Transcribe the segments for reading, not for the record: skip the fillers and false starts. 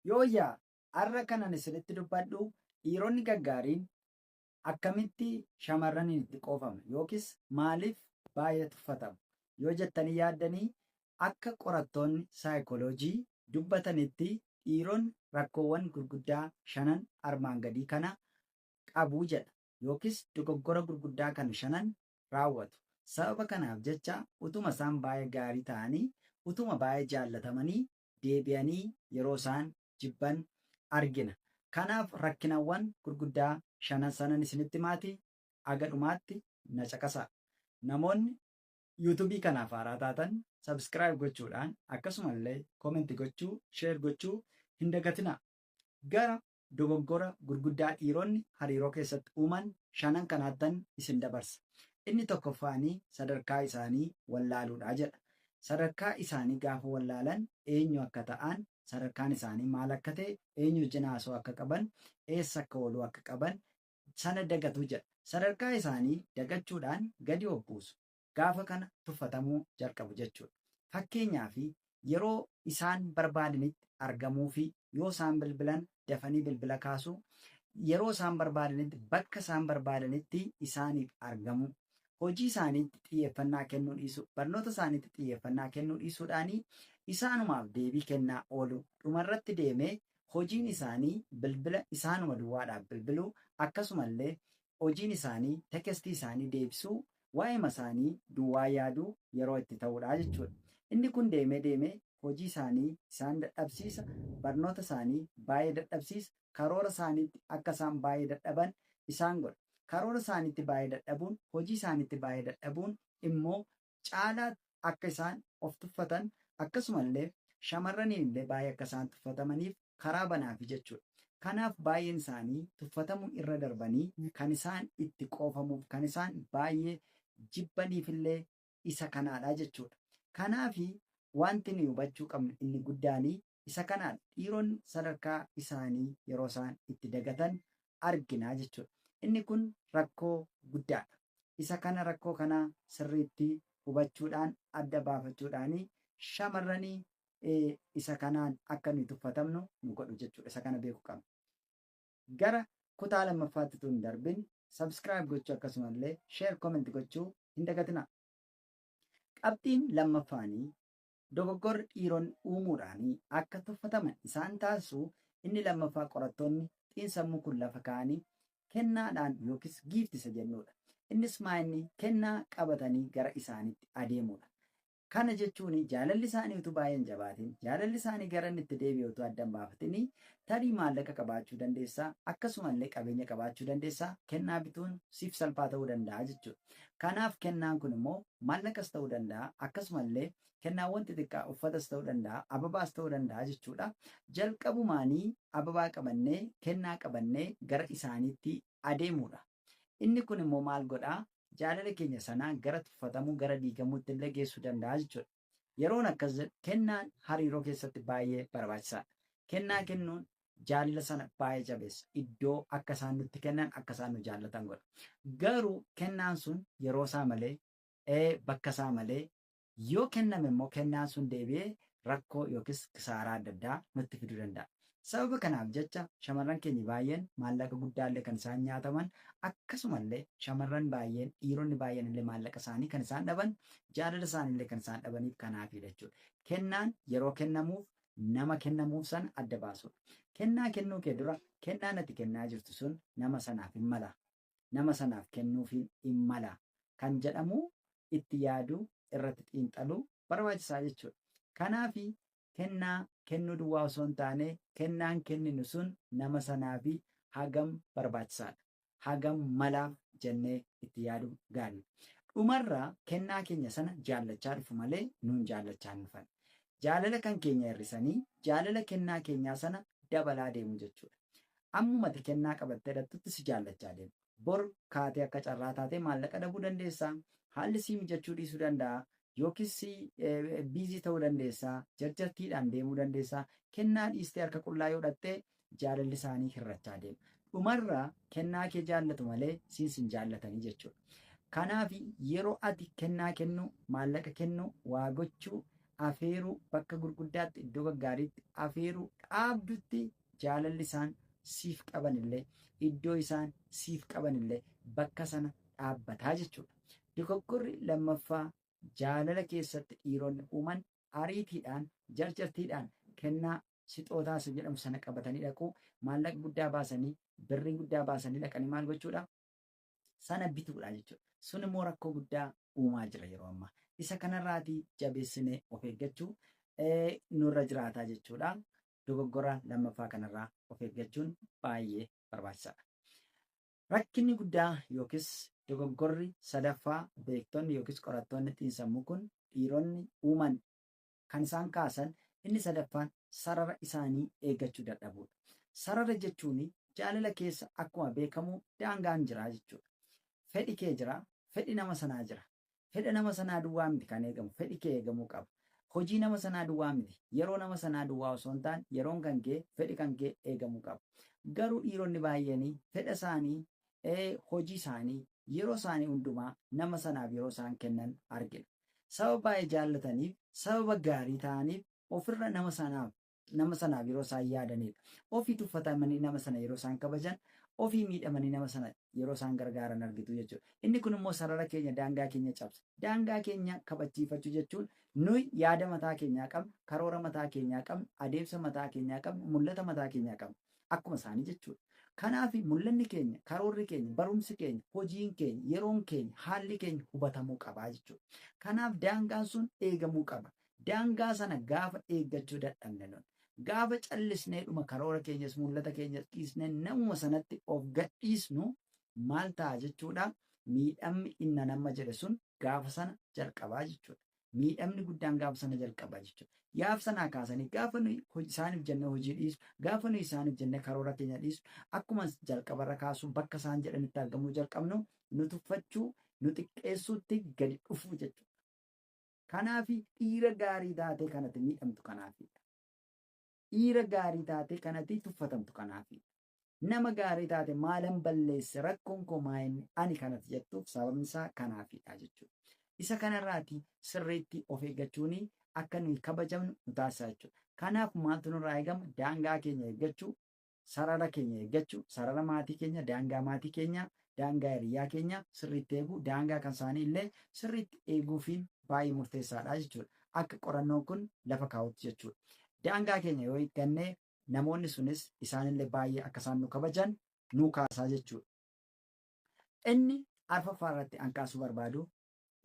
Yooyyaa har'a kanan isinitti dubbadhu dhiironni gaggaariin akkamitti shamarraniin itti qoofama yookiis maaliif baay'ee tuffatamu yoo jettanii yaaddanii akka qorattoonni saayikooloojii dubbatanitti dhiironni rakkoowwan gurguddaa 5 armaan gadii kana qabu jedha yookiis dogoggora gurguddaa kan 5 raawwatu. Sababa kanaaf jecha utuma isaan baay'ee gaarii ta'anii utuma baay'ee jaallatamanii deebi'anii yeroo isaan jibban argina. Kanaaf rakkinawwan gurguddaa 5 sanan isinitti maatii agadhumaatti na caqasaa. Namoonni yuutuubii kanaaf haaraa taatan sabskiraayib gochuudhaan akkasumallee koomentii gochuu sheer gochuu hin dagatinaa. Gara dogoggora gurguddaa dhiironni hariiroo keessatti uuman 5 kanaattan isin dabarsa. Inni tokkoffaanii sadarkaa isaanii wallaaluudha jedha. Sadarkaa isaanii gaafa wallaalan eenyu akka ta'an, sadarkaan isaanii maal akka ta'e, eenyu jinaasoo akka qaban, eessa akka ooluu akka qaban sana dagatu jedha. Sadarkaa isaanii dagachuudhaan gadi of buusu. Gaafa kana tuffatamuu jalqabu jechuudha. Fakkeenyaaf yeroo isaan barbaadanitti argamuu fi yoo isaan bilbilan dafanii bilbila kaasu, yeroo isaan barbaadanitti bakka isaan barbaadanitti isaaniif argamu. Hojii isaaniitti xiyyeeffannaa kennuu dhiisu, barnoota isaaniitti xiyyeeffannaa kennuu dhiisuudhaanii isaanumaaf deebii kennaa oolu. Dhumarratti deemee hojiin isaanii bilbila isaanuma duwwaadhaaf bilbiluu, akkasumallee hojiin isaanii tekestii isaanii deebisuu, waa'ima isaanii duwwaa yaaduu yeroo itti ta'uudha jechuudha. Inni kun deemee hojii isaanii isaan dadhabsiisa, barnoota isaanii baay'ee dadhabsiisa, karoora isaaniitti akka isaan baay'ee dadhaban isaan godha. Karoora isaaniitti baay'ee dadhabuun, hojii isaaniitti baay'ee dadhabuun immoo caalaa akka isaan of tuffatan akkasumallee shamarraniin illee baay'ee akka isaan tuffatamaniif karaa banaafi jechuudha. Kanaaf baay'een isaanii tuffatamuu irra darbanii kan isaan itti qoofamuuf, kan isaan baay'ee jibbaniifillee isa kanaadha jechuudha. Kanaafi wanti nuyi hubachuu qabnu inni guddaanii isa kanaadha. Dhiironni sadarkaa isaanii yeroo isaan itti dagatan arginaa jechuudha. Inni kun rakkoo guddaadha. Isa kana rakkoo kana sirriitti hubachuudhaan adda baafachuudhaanii shamarranii isa kanaan akka nuyi tuffatamnu nu godhu jechuudha. Isa kana beekuu qabna. Gara kutaa lammaffaatti tun darbin sabskiraayib gochuu akkasumallee sheer koomentii gochuu hin dagatinaa. Qabxiin lammaffaanii dogoggorri dhiironni uumuudhaanii akka tuffataman isaan taasisu inni lammaffaa qorattoonni xiinsammuu kun lafa kaa'anii kennaadhaan yookiis giiftisa jennuudha. Innis maa'inni kennaa qabatanii gara isaaniitti adeemuudha. Kana jechuun jaalalli isaanii utuu baay'een jabaatiin, jaalalli isaanii gara inni itti deebi'u utuu addan baafatanii tarii maallaqa qabaachuu dandeessaa, akkasumallee qabeenya qabaachuu dandeessaa, kennaa bituun siif salphaa ta'uu danda'a jechuudha. Kanaaf kennaan kun immoo maallaqas ta'uu danda'a, akkasumallee kennaawwan xixiqqaa uffatas ta'uu danda'a, ababaas ta'uu danda'a jechuudha. Jalqabumaanii ababaa qabannee, kennaa qabannee gara isaaniitti adeemuudha. Inni kun immoo maal godhaa? Jaalala keenya sanaa gara tuffatamuu, gara diigamuutti illee geessuu danda'a jechuudha. Yeroon akkas kennaan hariiroo keessatti baay'ee barbaachisaadha. Kennaa kennuun jaalala sana baay'ee jabeessa. Iddoo akka isaan nutti kennan, akka isaan nu jaallatan godha. Garuu kennaan sun yeroo isaa malee, bakka isaa malee yoo kenname immoo kennaan sun deebi'ee rakkoo yookiis kisaaraa adda addaa nutti fiduu danda'a. Sababa kanaaf jecha shamarran keenya baay'een maallaqa guddaallee kan isaan nyaataman, akkasumallee shamarran baay'een, dhiironni baay'een illee maallaqa isaanii kan isaan dhaban, jaalala isaaniillee kan isaan dhabaniif kanaafidha jechuudha. Kennaan yeroo kennamuuf nama kennamuuf sana adda baasudha. Kennaa kennuu kee dura kennaan ati kennaa jirtu sun nama sanaaf hin mala, nama sanaaf kennuuf hin mala kan jedhamu itti yaaduu, irratti xiinxaluu barbaachisaa jechuudha. Kanaafi kennaa kennuu duwwaa osoo hin taane kennaan kenninu sun nama sanaafi hagam barbaachisaadha, hagam malaaf jennee itti yaaduu gaariidha. Dhumarraa kennaa keenya sana jaallachaa dhufu malee nuun jaallachaa hin dhufan. Jaalala kan keenya hir'isanii jaalala kennaa keenyaa sana dabalaa deemu jechuudha. Ammumati kennaa qabattee hidhattutti si jaallachaa deemu. Bor kaatee akka carraa taatee maallaqa dhabuu dandeessaa, haalli sii mijachuu dhiisuu danda'a. Yookiis biizii ta'uu dandeessaa, jarjartiidhaan deemuu dandeessaa. Kennaa dhiistee harka qullaa yoo hidhattee jaalalli isaanii hir'achaa deema. Dhumarraa kennaa kee jaallatu malee siis hin jaallatanii jechuudha. Kanaaf yeroo ati kennaa kennu, maallaqa kennu, waa gochuu afeeruu bakka gurguddaatti iddoo gaggaariitti afeeruu dhaabdutti jaalalli isaan siif qabanillee iddoo isaan siif qabanillee bakka sana dhaabbataa jechuudha. Dogoggorri lammaffaa jaalala keessatti dhiironni uuman ariitiidhaan jarjartiidhaan kennaa sixootaas jedhamu sana qabatanii dhaquu maallaqa guddaa baasanii birrii guddaa baasanii dhaqanii maal gochuudha sana bituudha jechuudha. Sun immoo rakkoo guddaa uumaa jira yeroo ammaa. Isa kanarraatii jabeessinee of eeggachuu nurra jiraataa jechuudha. Dogoggora lammaffaa kanarraa of eeggachuun baay'ee barbaachisaadha. Rakkinni guddaa yookiis dogoggorri sadaffaa beektonni yookiis qorattoonni xiinsammuu kun dhiironni uuman kan isaan kaasan inni sadaffaan sarara isaanii eeggachuu dadhabuudha. Sarara jechuun jaalala keessa akkuma beekamu daangaan jira jechuudha. Fedhi kee jira, fedhi nama sanaa jira. Fedha nama sanaa duwwaa miti kan eegamu, fedhi kee eegamuu qaba. Hojii nama sanaa duwwaa miti, yeroo nama sanaa duwwaa osoo hin taane yeroon kan kee, fedhi kan kee eegamuu qaba. Garuu dhiironni baay'een fedha isaanii, hojii isaanii, yeroo isaanii hundumaa nama sanaaf yeroo isaan kennan argina. Sababa baay'ee jaallataniif, sababa gaarii ta'aniif ofirra nama sanaaf yeroo isaan yaadanidha. Ofii tuffatamanii nama sana yeroo isaan kabajan, ofii miidhamanii nama sana yeroo isaan gargaaran argitu jechuudha. Inni kun immoo sarara keenya daangaa keenya cabsa. Daangaa keenya kabachiifachuu jechuun nuyi yaada mataa keenyaa qabna, karoora mataa keenyaa qabna, adeemsa mataa keenyaa qabna, mul'ata mataa keenyaa qabna. Akkuma isaanii jechuudha. Kanaaf mul'anni keenya, karoorri keenya, barumsi keenya, hojiin keenya, yeroon keenya, haalli keenya hubatamuu qaba jechuudha. Kanaaf daangaan sun eegamuu qaba. Daangaa sana gaafa eeggachuu dadhabne nun gaafa callisnee dhuma karoora keenyas mul'ata keenyas dhiisnee namuma sanatti of gadhiisnu maal ta'a jechuudha. Miidhamni inni nama jedhe sun gaafa sana jalqabaa jechuudha. Miidhamni guddaan gaafa sana jalqabaa jechuudha. Yaaf sanaa kaasanii gaafa nuyi isaaniif jennee hojii dhiisu, gaafa nuyi isaaniif jennee karoora keenya dhiisu, akkuma jalqabarra kaasuu bakka isaan jedhanitti argamuu jalqabnu nu tuffachuu, nu xiqqeessuutti gadi dhufuu jechuudha. Kanaaf dhiira gaarii taatee kanatti miidhamtu kanaafidha. Dhiira gaarii taatee kanatti tuffatamtu kanaafidha. Nama gaarii taate maalan balleesse rakkoon koo maayinni ani kanatti jettuuf sababni isaa kanaafidha jechuudha. Isa kanarraati sirriitti of eeggachuun akka nuyi kabajamnu nu taasisa jechuudha. Kanaaf maaltu nurraa eegama? Daangaa keenya eeggachuu, sarara keenya eeggachuu, sarara maatii keenya, daangaa maatii keenya, daangaa hiriyaa keenya sirriitti eeguu, daangaa kan isaanii illee sirriitti eeguufiin baay'ee murteessaadha jechuudha. Akka qorannoon kun lafa kaa'utti jechuudha. Daangaa keenya yoo eeggannee namoonni sunis isaanillee baay'ee akka isaan nu kabajan nu kaasaa jechuudha. Inni arfaffaa irratti an kaasuu barbaadu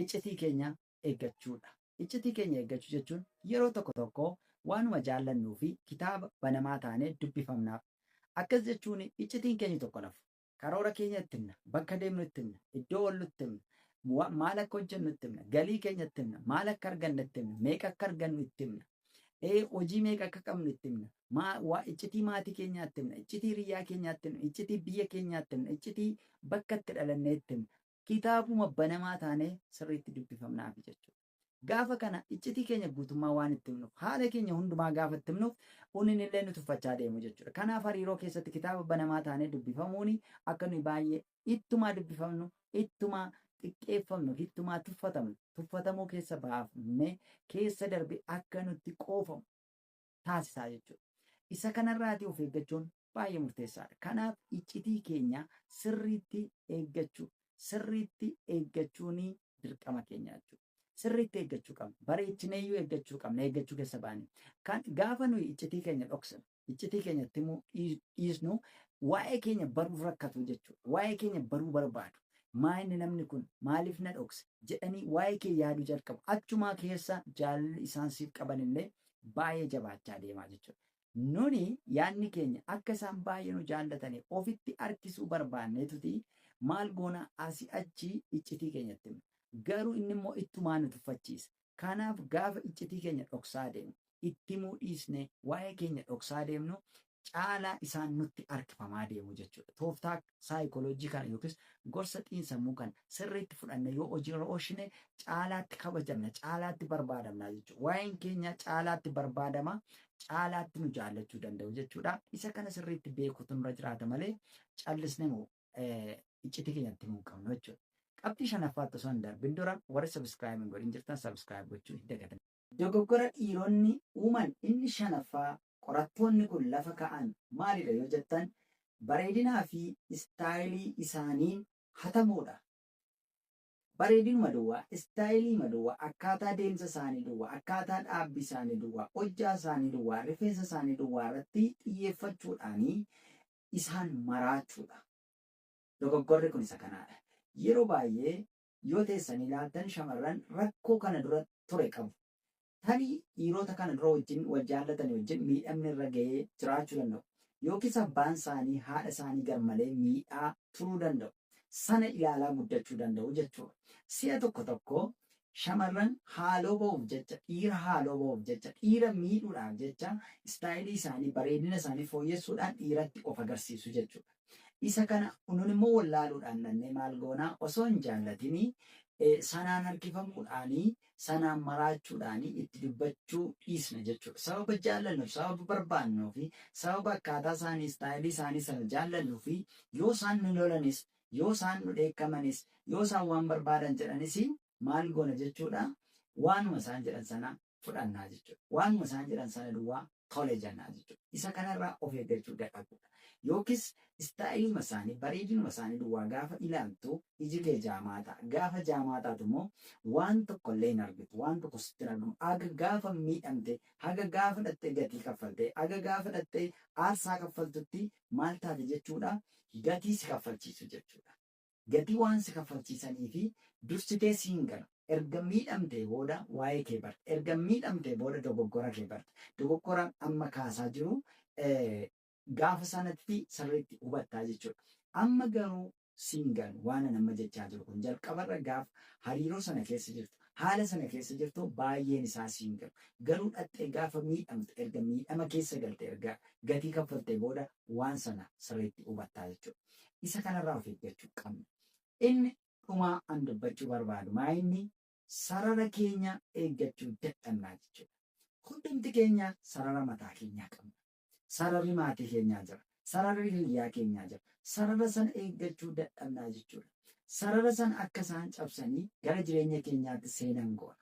iccitii keenya eeggachuudha. Iccitii keenya eeggachuu jechuun yeroo tokko tokko waanuma jaallannuu fi kitaaba banamaa taanee dubbifamnaaf. Akkas jechuun iccitiin keenya tokko nafu. Karoora keenya itti himna, bakka deemnu itti himna, iddoo oollu itti himna, maal akka hojjennu itti himna, galii keenya itti himna, maal akka argannu itti himna, meeqa akka argannu itti himna, hojii meeqa akka qabnu itti himna, iccitii maatii keenyaa itti himna, iccitii hiriyaa keenyaa itti himna, iccitii biyya keenyaa itti himna, iccitii bakka itti dhalannee itti himna. Kitaabuma banamaa taanee sirriitti dubbifamnaaf jechuudha. Gaafa kana iccitii keenya guutummaa waan itti himnuuf, haala keenya hundumaa gaafa itti himnuuf, uniin illee nu tuffachaa deemu jechuudha. Kanaaf hariiroo keessatti kitaaba banamaa taanee dubbifamuun akka nuyi baay'ee ittumaa dubbifamnu, ittumaa xiqqeeffamnu, ittumaa tuffatamnu, tuffatamuu keessa baafnee keessa darbe akka nutti qoofamu taasisaa jechuudha. Isa kanarraati of eeggachuun baay'ee murteessaadha. Kanaaf iccitii keenya sirriitti eeggachuun dirqama keenya jechuudha. Sirriitti eeggachuu qabna. Bareechineeyyuu eeggachuu qabna. Eeggachuu keessa baane. Gaafa nuyi iccitii keenya dhoksinu, iccitii keenya itti dhiisnu, waa'ee keenya baruuf rakkatu jechuudha. Waa'ee keenya baruu barbaadu. Maayinni namni kun maaliif na dhokse jedhanii waa'ee kee yaaduu jalqabu. Achumaa keessa jaalalli isaan siif qaban illee baay'ee jabaachaa deemaa jechuudha. Nuni yaadni keenya akka isaan baay'ee nu jaallatanii ofitti harkisuu barbaanneetuti maal goona asii achi iccitii keenyatti himna. Garuu inni immoo ittumaa nu tuffachiisa. Kanaaf gaafa iccitii keenya dhoksaa deemnu, itti himuu dhiisne waa'ee keenya dhoksaa deemnu caalaa isaan nutti harkifamaa deemu jechuudha. Tooftaa saayikooloojii kana yookiis gorsa xiinsammuu kana sirriitti fudhanne yoo hojiirra oolchine caalaatti kabajamna, caalaatti barbaadamna jechuudha. Waa'een keenya caalaatti barbaadama, caalaatti nu jaallachuu danda'u jechuudha. Isa kana sirriitti beekuutu nurra jiraata malee callisnee iccitii keenyatti himuu qabnu jechuudha. Qabxii shanaffaatti osoo hin darbin dura warri sabiskiraayib hin godhin jirtan sabiskiraayib gochuu hin dagatinaa. Dogoggora dhiironni uuman inni shanaffaa qorattoonni kun lafa ka'an maalidha yoo jettan bareedinaa fi istaayilii isaaniin hatamuudha. Bareedinuma duwwaa, istaayilii duwwaa, akkaataa deemsa isaanii duwwaa, akkaataa dhaabbii isaanii duwwaa, hojjaa isaanii duwwaa, rifeensa isaanii duwwaa irratti xiyyeeffachuudhaanii isaan maraachuudha. Dogoggorri kun isa kanaadha. Yeroo baay'ee yoo teessan ilaaltan shamarran rakkoo kana dura ture qabu. Tarii dhiirota kana dura wajjin wal jaallatanii wajjin miidhamni irra ga'ee jiraachuu danda'u. Yookiis abbaan isaanii haadha isaanii garmalee miidhaa turuu danda'u. Sana ilaalaa guddachuu danda'u jechuudha. Si'a tokko shamarran haaloo ba'uuf jecha, dhiira haaloo ba'uuf jecha, dhiira miidhuudhaaf jecha istaayilii isaanii, bareedina isaanii fooyyessuudhaan dhiiratti of agarsiisu jechuudha. Isa kana nun immoo wallaaluudhaan dannee maal goonaa osoo hin jaallatinii sanaan harkifamuudhaanii sanaan maraachuudhaanii itti dubbachuu dhiisna jechuudha. Sababa jaallannuuf, sababa barbaannuu fi sababa akkaataa isaanii, istaayilii isaanii sana jaallannuu fi yoo isaan nu lolanis, yoo isaan nu dheekkamanis, yoo isaan waan barbaadan jedhanis maal goona jechuudha. Waanuma isaan jedhan sana fudhannaa jechuudha. Waanuma isaan jedhan sana duwwaa tole jennaa jechuudha. Isa kanarraa of eeggachuu dadhabuudha. Yookiis istaayiluma isaanii, bareedinuma isaanii duwwaa gaafa ilaaltu ijilee jaamaa ta'a. Gaafa jaamaa taatu immoo waan tokko illee hin argitu, waan tokko sitti hin argamu. Haga gaafa miidhamte, haga gaafa dhattee gatii kaffalte, haga gaafa dhattee aarsaa kaffaltutti maal taate jechuudha. Gatii si kaffalchiisu jechuudha. Gatii waan si kaffalchiisanii fi dursitee si hin galu. Erga miidhamtee booda waa'ee kee barte. Erga miidhamtee booda dogoggora kee barte. Dogoggora amma kaasaa jiru gaafa sanatti sirriitti hubattaa jechuudha. Amma garuu siin galu waan nama jechaa jiru kun jalqabarra gaafa hariiroo sana keessa jirtu, haala sana keessa jirtu baay'een isaa siin galu. Garuu dhattee gaafa miidhamte, erga miidhama keessa galte, erga gatii kaffaltee booda waan sana sirriitti hubattaa jechuudha. Isa kanarraa of eeggachuu qabna. Inni dhumaa an dubbachuu barbaadu maayinni sarara keenya eeggachuu dadhabnaa jechuudha. Hundumti keenya sarara mataa keenyaa qabna. Sararri maatii keenyaa jira. Sararri hiriyaa keenyaa jira. Sarara sana eeggachuu dadhabnaa jechuudha. Sarara sana akka isaan cabsanii gara jireenya keenyaatti seenan goona.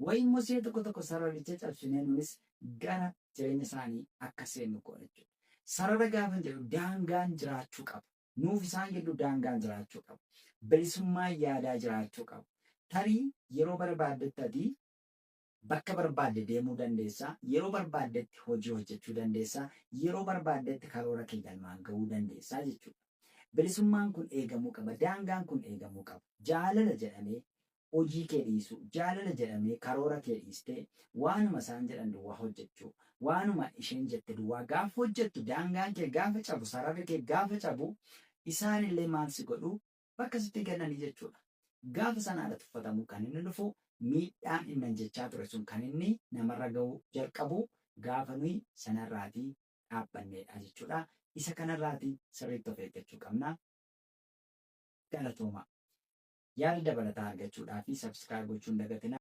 Wayimmoo si'a tokko sararicha cabsinee nunis gara jireenya isaanii akka seennu goona jechuudha. Sarara gaafa jedhu daangaan jiraachuu qabu. Nuuf isaan gidduu daangaan jiraachuu qabu. Bilisummaa yaadaa jiraachuu qabu. Tarii yeroo barbaaddetti bakka barbaadde deemuu dandeessaa. Yeroo barbaaddetti hojii hojjechuu dandeessaa. Yeroo barbaaddetti karoora kee galmaan gahuu dandeessaa jechuudha. Bilisummaan kun eegamuu qaba. Daangaan kun eegamuu qaba. Jaalala jedhamee hojii kee dhiisuu, jaalala jedhamee karoora kee dhiistee waanuma isaan jedhan duwwaa hojjechuu, waanuma isheen jette duwwaa gaafa hojjettu, daangaan kee gaafa cabu, sararri kee gaafa cabu, isaanillee maal si godhu bakka sitti kennanii jechuudha. Gaafa sanaadha tuffatamuu kan inni dhufu miidhaan inni jechaa ture sun kan inni namarra ga'uu jalqabu gaafa nuyi sanarraatii dhaabbanneedha jechuudha. Isa kanarraatii sirriitti of eeggachuu qabna. Galatooma. Yaada dabalataa argachuudhaa fi sabskiraayib gochuun dagatina.